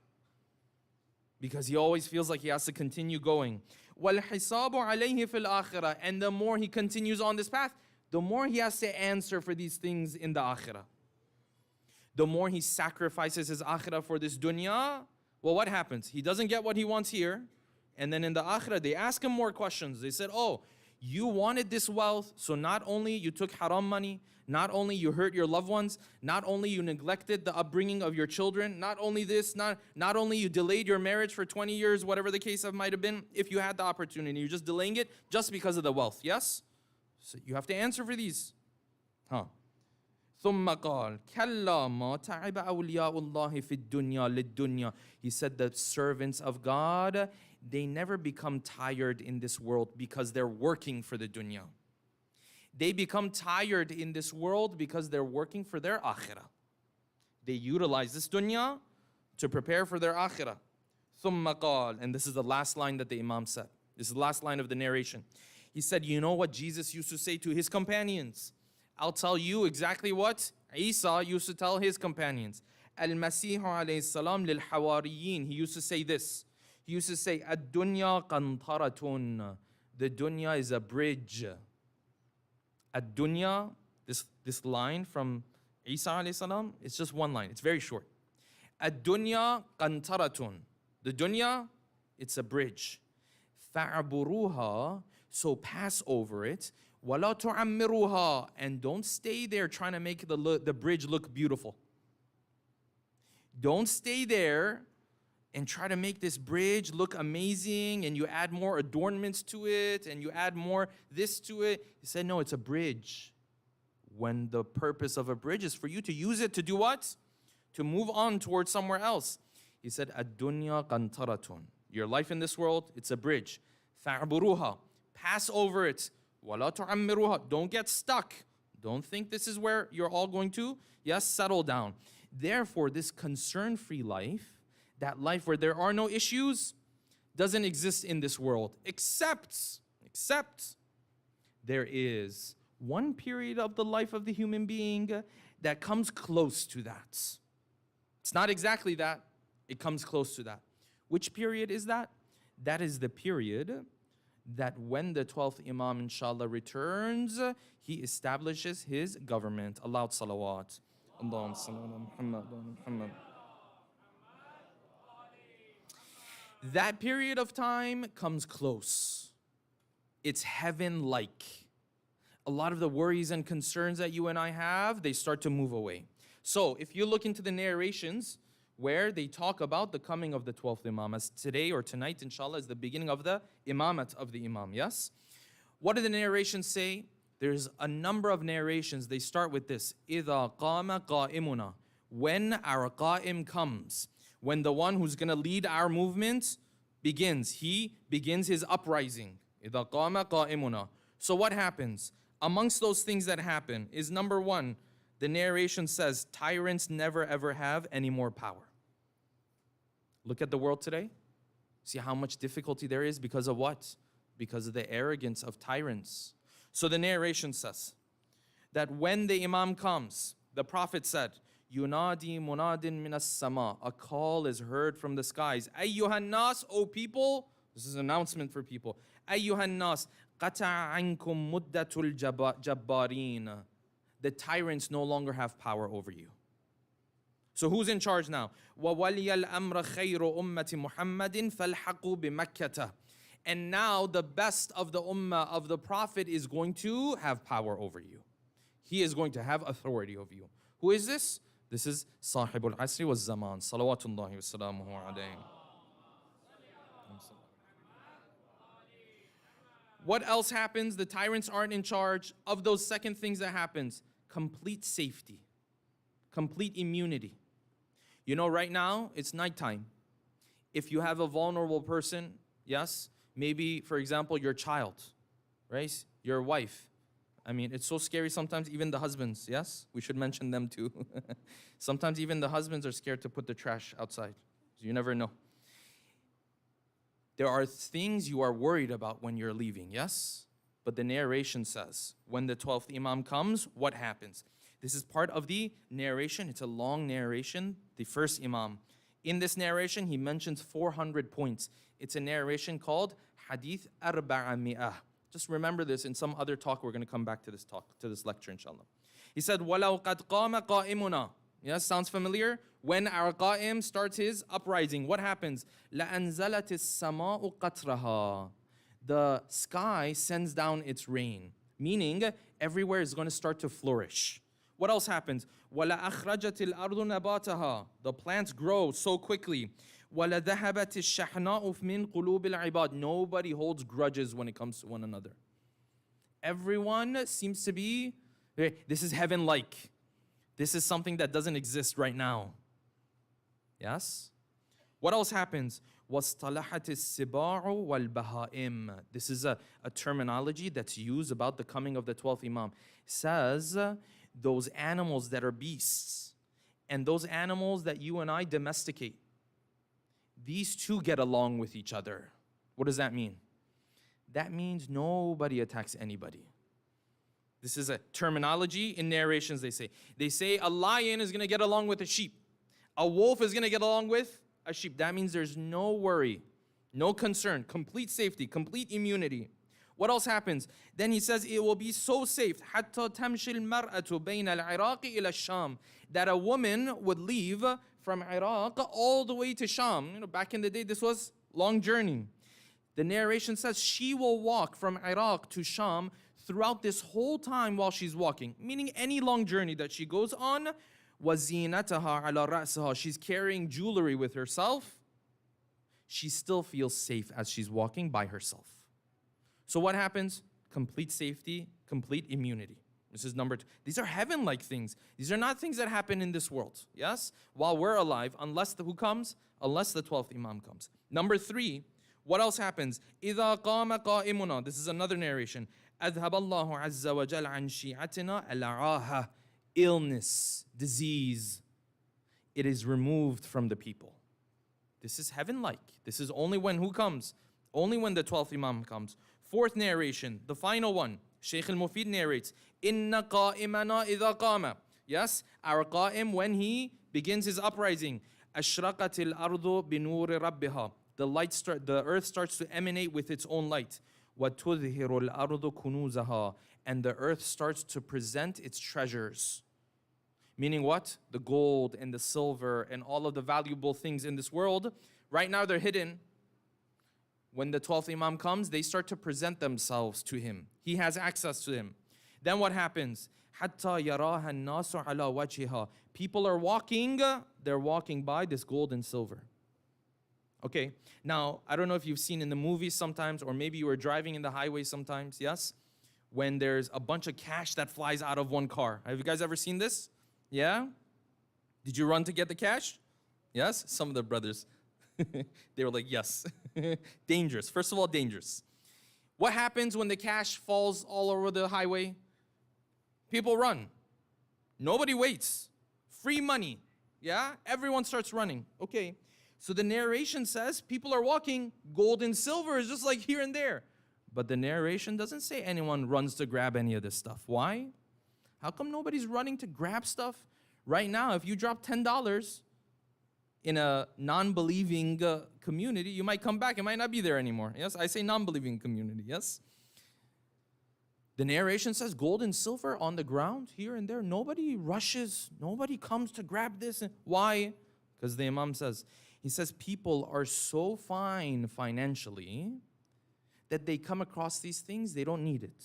[SPEAKER 6] Because he always feels like he has to continue going. وَالْحِسَابُ عَلَيْهِ فِي الْآخِرَةِ And the more he continues on this path, the more he has to answer for these things in the akhirah. The more he sacrifices his akhirah for this dunya, well, what happens? He doesn't get what he wants here. And then in the akhirah, they ask him more questions. They said, oh, you wanted this wealth, so not only you took haram money, not only you hurt your loved ones, not only you neglected the upbringing of your children, not only this, not only you delayed your marriage for 20 years, whatever the case might have been, if you had the opportunity, you're just delaying it just because of the wealth, yes? So you have to answer for these. ثم قال كلا ما تعب أولياء الله في الدنيا للدنيا He said the servants of God, they never become tired in this world because they're working for the dunya. They become tired in this world because they're working for their akhirah. They utilize this dunya to prepare for their akhirah. ثم قال And this is the last line that the Imam said. This is the last line of the narration. He said, you know what Jesus used to say to his companions? I'll tell you exactly what Isa used to tell his companions. Al-Masih alayhi salam lil hawariyin. He used to say this. He used to say, Ad-dunya qantaratun. The dunya is a bridge. Ad-dunya, this line from Isa alayhi salam, it's just one line. It's very short. Ad-dunya qantaratun. The dunya, it's a bridge. Fa'aburuha. So pass over it. وَلَا تُعَمِّرُوهَا And don't stay there trying to make the bridge look beautiful. Don't stay there and try to make this bridge look amazing and you add more adornments to it and you add more this to it. He said, no, it's a bridge. When the purpose of a bridge is for you to use it to do what? To move on towards somewhere else. He said, ad-dunya qantaratun. Your life in this world, it's a bridge. فَعْبُرُوهَا Pass over it. وَلَا تُعَمِّرُوهَا Don't get stuck. Don't think this is where you're all going to. Yes, settle down. Therefore, this concern-free life, that life where there are no issues, doesn't exist in this world. Except there is one period of the life of the human being that comes close to that. It's not exactly that. It comes close to that. Which period is that? That is the period that when the 12th Imam, inshallah, returns, he establishes his government. Aloud salawat. Allahumma salli ala Muhammad wa ala Muhammad. That period of time comes close. It's heaven-like. A lot of the worries and concerns that you and I have, they start to move away. So if you look into the narrations where they talk about the coming of the 12th Imam, as today or tonight, inshallah, is the beginning of the imamat of the Imam, yes? What do the narrations say? There's a number of narrations. They start with this, إِذَا قَامَ قَائِمُنَا When our qa'im comes, when the one who's going to lead our movement begins, he begins his uprising. إِذَا قَامَ قَائِمُنَا So what happens? Amongst those things that happen is number one, the narration says, tyrants never ever have any more power. Look at the world today. See how much difficulty there is because of what? Because of the arrogance of tyrants. So the narration says that when the Imam comes, the Prophet said, Yunadi munadin minas sama. A call is heard from the skies. Ayyuhan nas, O people. This is an announcement for people. Ayyuhan nas, qata'a ankum muddatul jabbarin. The tyrants no longer have power over you. So who's in charge now? وَوَلِيَ الْأَمْرَ خَيْرُ أُمَّةِ مُحَمَّدٍ فَالْحَقُوا بِمَكَّةَ. And now the best of the ummah of the Prophet is going to have power over you. He is going to have authority over you. Who is this? This is Sahibul Asri wa Zaman. Salawatullahi wa salamuhu alayhi. What else happens? The tyrants aren't in charge of those second things that happens. Complete safety. Complete immunity. You know, right now, it's nighttime. If you have a vulnerable person, yes, maybe, for example, your child, right? Your wife. I mean, it's so scary sometimes, even the husbands, yes? We should mention them too. Sometimes even the husbands are scared to put the trash outside. So you never know. There are things you are worried about when you're leaving, yes? But the narration says, when the 12th Imam comes, what happens? This is part of the narration. It's a long narration, the first Imam. In this narration, he mentions 400 points. It's a narration called Hadith Arba'ami'ah. Just remember this. In some other talk, we're going to come back to this talk, to this lecture, inshallah. He said, وَلَوْ قَدْ قَامَ قَائِمُنَا. Yes, sounds familiar? When our qa'im starts his uprising, what happens? لَأَنزَلَتِ السَّمَاءُ قَطْرَهَا. The sky sends down its rain, meaning everywhere is going to start to flourish. What else happens? وَلَأَخْرَجَتِ الْأَرْضُ نَبَاتَهَا. The plants grow so quickly. وَلَذَهَبَتِ الشَّحْنَاءُ مِنْ قُلُوبِ الْعِبَادِ. Nobody holds grudges when it comes to one another. Everyone seems to be, this is heaven-like. This is something that doesn't exist right now. Yes? What else happens? وَاصْطَلَحَتِ السِّبَاعُ وَالْبَهَائِمُ. This is a terminology that's used about the coming of the 12th Imam. It says, those animals that are beasts and those animals that you and I domesticate, these two get along with each other. What does that mean? That means nobody attacks anybody. This is a terminology in narrations they say. They say a lion is going to get along with a sheep. A wolf is going to get along with a sheep. That means there's no worry, no concern, complete safety, complete immunity. What else happens? Then he says it will be so safe حتى تمشي المرأة بين العراق إلى الشام, that a woman would leave from Iraq all the way to Sham. You know, back in the day, this was long journey. The narration says she will walk from Iraq to Sham throughout this whole time while she's walking, meaning any long journey that she goes on. وَزِينَتَهَا عَلَى رَأْسِهَا. She's carrying jewelry with herself. She still feels safe as she's walking by herself. So what happens? Complete safety, complete immunity. This is number 2. These are heaven-like things. These are not things that happen in this world. Yes? While we're alive, unless who comes? Unless the 12th Imam comes. Number 3, what else happens? إِذَا قَامَ قَائِمُنَا. This is another narration. أَذْهَبَ اللَّهُ عَزَّ وَجَلَ عَنْ شِيعَتِنَا الْعَاهَةِ. Illness, disease, it is removed from the people. This is heaven-like. This is only when who comes? Only when the 12th Imam comes. 4th narration, the final one. Sheikh al-Mufid narrates, Inna qa'imana idha qama. Yes, our qa'im, when he begins his uprising, ashraqatil ardu binuri rabbiha. The earth starts to emanate with its own light. وَتُظْهِرُ الْأَرْضُ كُنُوزَهَا. And the earth starts to present its treasures. Meaning what? The gold and the silver and all of the valuable things in this world, right now they're hidden. When the 12th Imam comes, they start to present themselves to him. He has access to them. Then what happens? حَتَّى يَرَاهَا النَّاسُ عَلَى وَجْهِهَا. People are walking, they're walking by this gold and silver. Okay, now, I don't know if you've seen in the movies sometimes, or maybe you were driving in the highway sometimes, yes? When there's a bunch of cash that flies out of one car. Have you guys ever seen this? Yeah? Did you run to get the cash? Yes? Some of the brothers, they were like, yes. Dangerous. First of all, dangerous. What happens when the cash falls all over the highway? People run. Nobody waits. Free money. Yeah? Everyone starts running. Okay. So the narration says people are walking, gold and silver is just like here and there. But the narration doesn't say anyone runs to grab any of this stuff. Why? How come nobody's running to grab stuff? Right now, if you drop $10 in a non-believing community, you might come back, it might not be there anymore. Yes, I say non-believing community, yes? The narration says gold and silver on the ground here and there. Nobody rushes, nobody comes to grab this. Why? Because the Imam says, he says people are so fine financially that they come across these things, they don't need it.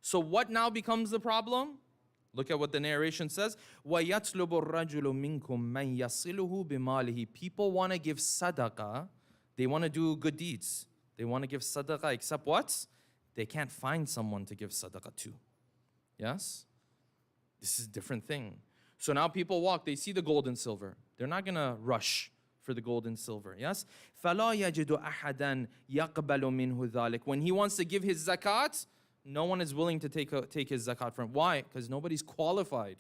[SPEAKER 6] So what now becomes the problem? Look at what the narration says. وَيَطْلُبُ الرَّجُلُ مِنْكُمْ مَنْ يَصِلُهُ بِمَالِهِ. People want to give sadaqah. They want to do good deeds. They want to give sadaqah, except what? They can't find someone to give sadaqah to. Yes? This is a different thing. So now people walk, they see the gold and silver. They're not going to rush for the gold and silver. Yes? فَلَا يَجِدُ أَحَدًا يَقْبَلُ مِنْهُ ذَلِكَ. When he wants to give his zakat, no one is willing to take his zakat from him. Why? Because nobody's qualified.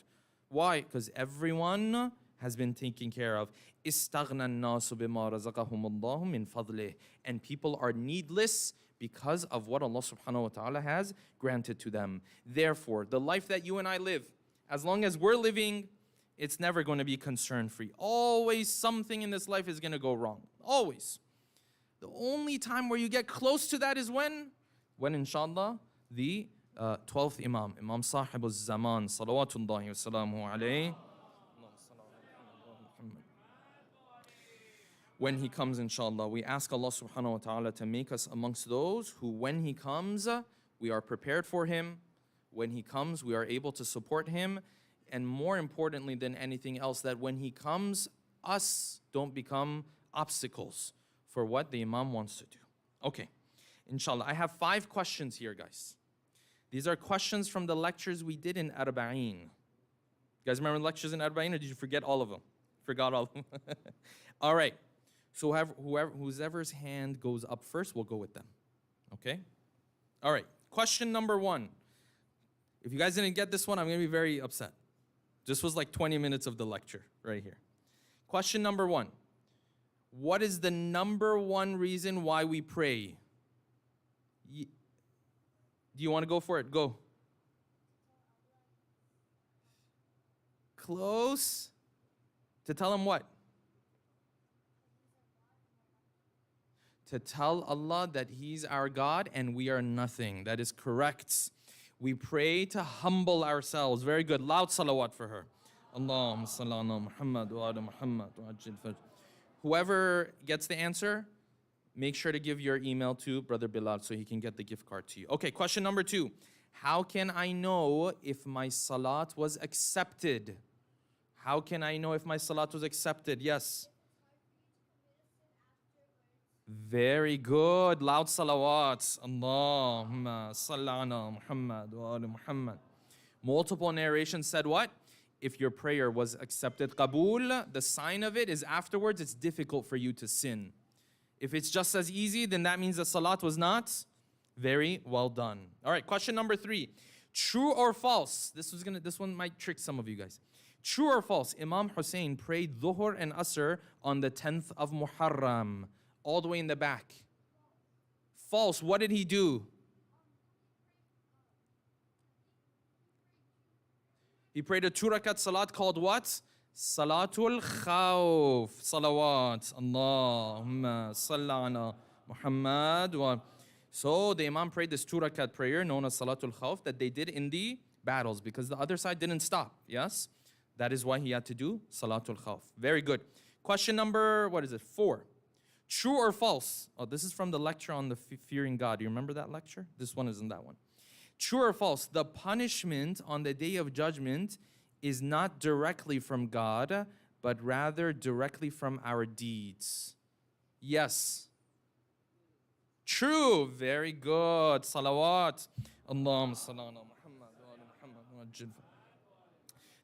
[SPEAKER 6] Why? Because everyone has been taken care of. استغنى الناس بما رزقهم الله من فضله. And people are needless because of what Allah subhanahu wa ta'ala has granted to them. Therefore, the life that you and I live, as long as we're living, it's never going to be concern-free. Always something in this life is going to go wrong. Always. The only time where you get close to that is when inshallah, the 12th Imam, Imam Sahib al-Zaman, salawatullahi wa salamuhu alayhi, when he comes, inshallah, we ask Allah subhanahu wa ta'ala to make us amongst those who, when he comes, we are prepared for him. When he comes, we are able to support him. And more importantly than anything else, that when he comes, us don't become obstacles for what the Imam wants to do. Okay, inshallah. I have 5 questions here, guys. These are questions from the lectures we did in Arba'een. You guys remember the lectures in Arba'een, or did you forget all of them? Forgot all of them. All right. So whoever's hand goes up first, we'll go with them. Okay? All right. Question number 1. If you guys didn't get this one, I'm going to be very upset. This was like 20 minutes of the lecture right here. Question number 1. What is the number 1 reason why we pray? Do you want to go for it? Go. Close. To tell him what? To tell Allah that He's our God and we are nothing. That is correct. We pray to humble ourselves. Very good. Loud salawat for her. Allahumma salli ala Muhammad wa ala Muhammad wa ajil fajr. Whoever gets the answer, make sure to give your email to Brother Bilal so he can get the gift card to you. Okay, question number 2. How can I know if my salat was accepted? How can I know if my salat was accepted? Yes. Very good. Loud salawats. Allahumma salli ala Muhammad wa ala Muhammad. Multiple narrations said what? If your prayer was accepted, qabul, the sign of it is afterwards it's difficult for you to sin. If it's just as easy, then that means the salat was not very well done. All right, question number 3. True or false? This one might trick some of you guys. True or false? Imam Hussein prayed Dhuhr and Asr on the 10th of Muharram, all the way in the back. False. What did he do? He prayed a 2-rakat salat called what? Salatul Khawf. Salawat. Allahumma salli ala Muhammad wa. So the Imam prayed this 2-rakat prayer known as Salatul Khawf that they did in the battles because the other side didn't stop. Yes? That is why he had to do Salatul Khawf. Very good. Question number, 4. True or false? Oh, this is from the lecture on the fearing God. Do you remember that lecture? This one isn't that one. True or false? The punishment on the day of judgment is not directly from God, but rather directly from our deeds. Yes. True. Very good. Salawat. Allahumma salli ala Muhammad wa ala Muhammad wa ajil.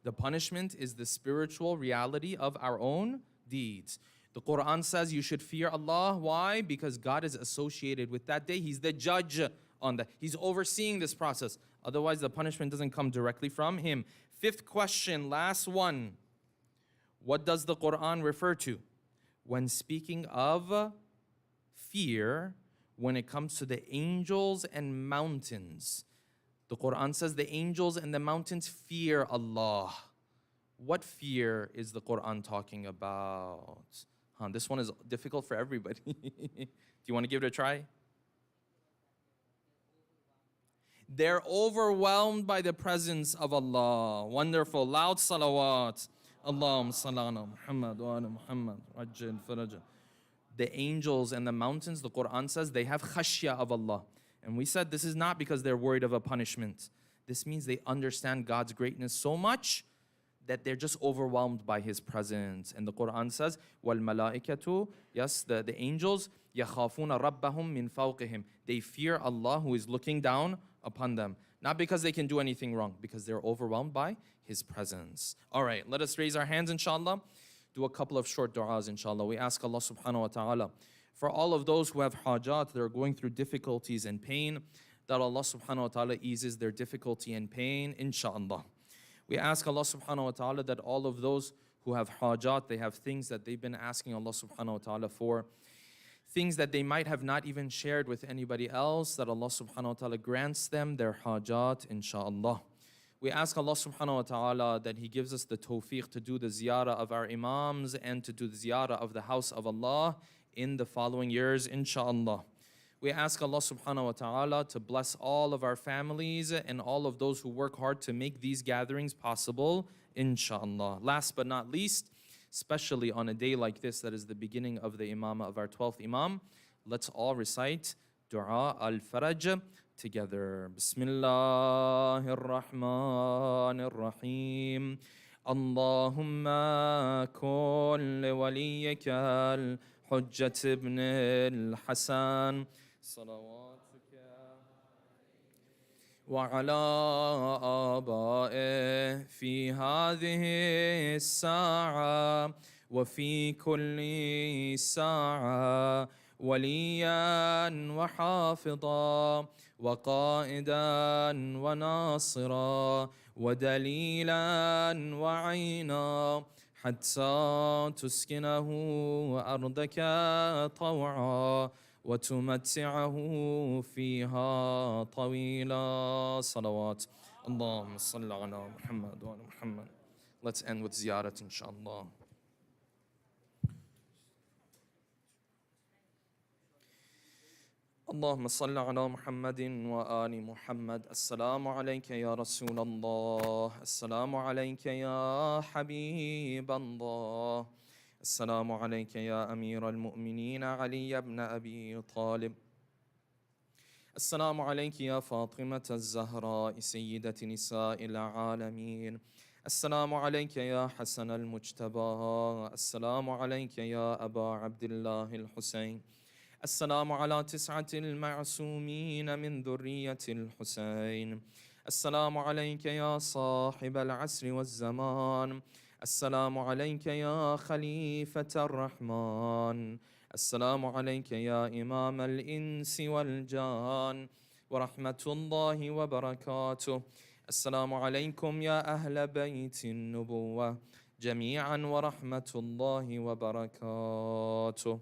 [SPEAKER 6] The punishment is the spiritual reality of our own deeds. The Quran says you should fear Allah. Why? Because God is associated with that day. He's the judge on that. He's overseeing this process. Otherwise, the punishment doesn't come directly from Him. 5th question, last one. What does the Quran refer to when speaking of fear, when it comes to the angels and mountains. The Quran says the angels and the mountains fear Allah. What fear is the Quran talking about? This one is difficult for everybody. Do you want to give it a try? They're overwhelmed by the presence of Allah. Wonderful. Loud salawat. Allahumma salli ala Muhammad wa ala Muhammad. Ajjal faraja. The angels and the mountains, the Quran says, they have khashya of Allah. And we said this is not because they're worried of a punishment. This means they understand God's greatness so much that they're just overwhelmed by His presence. And the Quran says, وَالْمَلَائِكَةُ, yes, the angels, يَخَافُونَ رَبَّهُم مِّن فَوْقِهِمْ. They fear Allah who is looking down upon them. Not because they can do anything wrong, because they're overwhelmed by His presence. All right, let us raise our hands, inshallah. Do a couple of short du'as, inshallah. We ask Allah subhanahu wa ta'ala for all of those who have hajat, that are going through difficulties and pain, that Allah subhanahu wa ta'ala eases their difficulty and pain, inshallah. We ask Allah subhanahu wa ta'ala that all of those who have hajat, they have things that they've been asking Allah subhanahu wa ta'ala for, things that they might have not even shared with anybody else, that Allah subhanahu wa ta'ala grants them their hajat, inshallah. We ask Allah subhanahu wa ta'ala that He gives us the tawfiq to do the ziyarah of our imams and to do the ziyarah of the house of Allah in the following years, inshallah. We ask Allah subhanahu wa ta'ala to bless all of our families and all of those who work hard to make these gatherings possible, inshallah. Last but not least, especially on a day like this that is the beginning of the imam of our 12th imam, let's all recite Dua al-Faraj together. Bismillahir Rahmanir Rahim. Allahumma kun li waliyyika al-Hujjat ibn al-Hasan. صلواتك وعلى آبائه في هذه الساعة وفي كل ساعة وليا وحافظا وقائدا وناصرا ودليلا وعينا حتى تسكنه أرضك طوعا وتمتعه فيها طويلا صلوات اللهم صل على محمد وعلى محمد. Let's end with ziyarat, inshallah. اللهم صل على محمد وآل محمد. السلام عليك يا رسول الله. السلام عليك يا حبيب الله. السلام عليك يا أمير المؤمنين علي بن أبي طالب. السلام عليك يا فاطمة الزهراء سيدة نساء العالمين. السلام عليك يا حسن المجتبى. السلام عليك يا أبا عبد الله الحسين. السلام على 9 المعصومين من ذرية الحسين. السلام عليك يا صاحب العصر والزمان. السلام عليك يا خليفة الرحمن. السلام عليك يا إمام الإنس والجان ورحمة الله وبركاته. السلام عليكم يا أهل بيت النبوة جميعا ورحمة الله وبركاته.